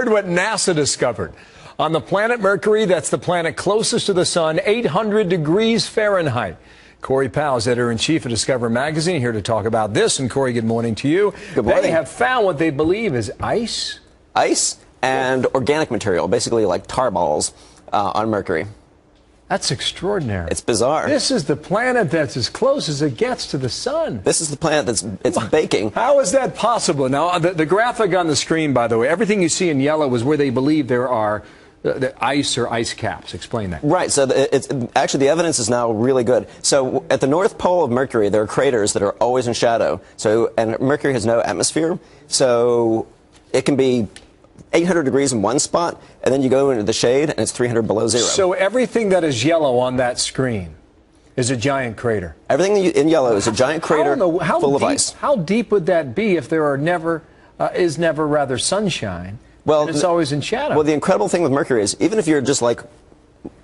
heard what NASA discovered. On the planet Mercury, that's the planet closest to the sun, 800 degrees Fahrenheit. Corey Powell's editor-in-chief of Discover Magazine, here to talk about this. And Corey, good morning to you. Good morning. They have found what they believe is ice. Ice and organic material, basically like tar balls on Mercury. That's extraordinary. It's bizarre. This is the planet that's as close as it gets to the sun. This is the planet it's baking. How is that possible? Now, the graphic on the screen, by the way, everything you see in yellow is where they believe there are the ice or ice caps. Explain that. Right. So actually the evidence is now really good. So at the North Pole of Mercury, there are craters that are always in shadow. And Mercury has no atmosphere, so it can be 800 degrees in one spot, and then you go into the shade, and it's 300 below zero. So everything that is yellow on that screen is a giant crater. Everything in yellow is a giant crater full of ice. How deep would that be if there are never sunshine? Well, and it's always in shadow. Well, the incredible thing with Mercury is even if you're just like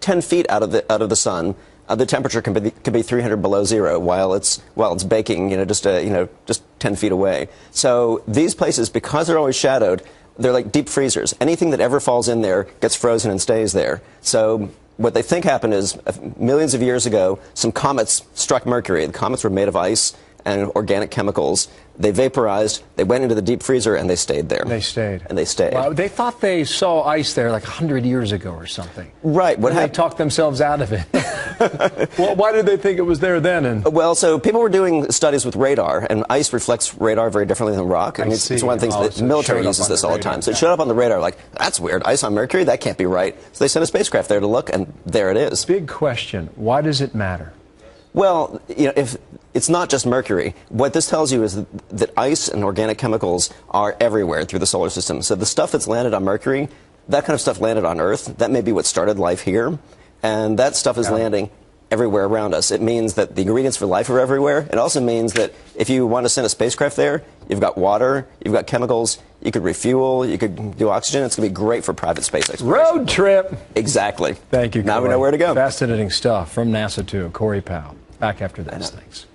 10 feet out of the sun, the temperature can be 300 below zero while it's baking, just 10 feet away. So these places, because they're always shadowed, they're like deep freezers. Anything that ever falls in there gets frozen and stays there. So what they think happened is millions of years ago, some comets struck Mercury. The comets were made of ice and organic chemicals. They vaporized, they went into the deep freezer, and they stayed there. They stayed. And they stayed. Wow, they thought they saw ice there like 100 years ago or something. Right. They talked themselves out of it. Well, why did they think it was there then? Well, so people were doing studies with radar, and ice reflects radar very differently than rock. And it's one of the things the military uses this all the time. So it showed up on the radar like, that's weird, ice on Mercury? That can't be right. So they sent a spacecraft there to look, and there it is. Big question. Why does it matter? Well, if it's not just Mercury, what this tells you is that ice and organic chemicals are everywhere through the solar system. So the stuff that's landed on Mercury, that kind of stuff landed on Earth. That may be what started life here. And that stuff is landing everywhere around us. It means that the ingredients for life are everywhere. It also means that if you want to send a spacecraft there, you've got water, you've got chemicals, you could refuel, you could do oxygen. It's going to be great for private space exploration. Road trip. Exactly. Thank you, Corey. Now we know where to go. Fascinating stuff from NASA, too. Corey Powell. Back after this. Thanks.